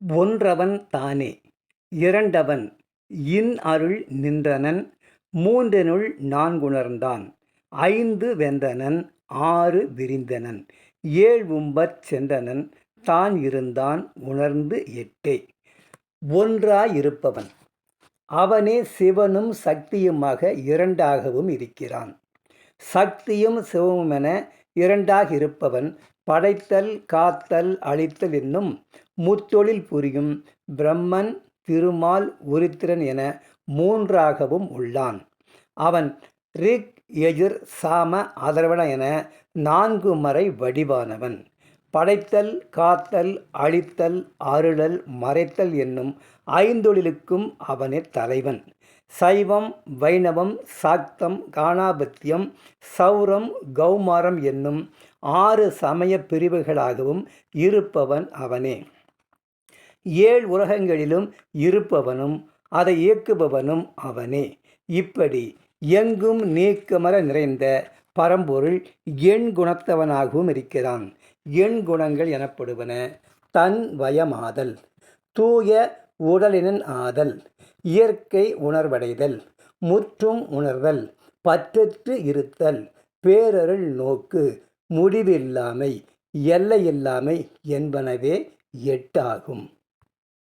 ஒன்றவன் தானே இரண்டவன் இன்அருள் நின்றனன் மூன்றெனுள் நான்குணர்ந்தான் ஐந்து வென்றனன் ஆறு விரிந்தனன் ஏழ்உம்பச் சென்றனன் தான் இருந்தான் உணர்ந்து எட்டே. ஒன்றாயிருப்பவன் அவனே சிவனும் சக்தியுமாக இரண்டாகவும் இருக்கிறான். சக்தியும் சிவமுமென இரண்டாகிருப்பவன் படைத்தல் காத்தல் அழித்தல் என்னும் முத்தொழில் புரியும் பிரம்மன் திருமால் உருத்திரன் என மூன்றாகவும் உள்ளான். அவன் ரிக் எஜுர் சாம அதர்வண என நான்கு மறை வடிவானவன். படைத்தல் காத்தல் அழித்தல் அருளல் மறைத்தல் என்னும் ஐந்தொழிலுக்கும் அவனே தலைவன். சைவம் வைணவம் சாக்தம் காணாபத்தியம் சௌரம் கௌமாரம் என்னும் ஆறு சமய பிரிவுகளாகவும் இருப்பவன் அவனே. ஏழு உலகங்களிலும் இருப்பவனும் அதை இயக்குபவனும் அவனே. இப்படி எங்கும் நீக்கமர நிறைந்த பரம்பொருள் எண் குணத்தவனாகவும் இருக்கிறான். எண் குணங்கள் எனப்படுவன தன் வயமாதல், தூய உடலினன் ஆதல், இயற்கை உணர்வடைதல், முற்றும் உணர்தல், பற்றற்று இருத்தல், பேரருள் நோக்கு, முடிவில்லாமை, எல்லையில்லாமை என்பனவே எட்டாகும்.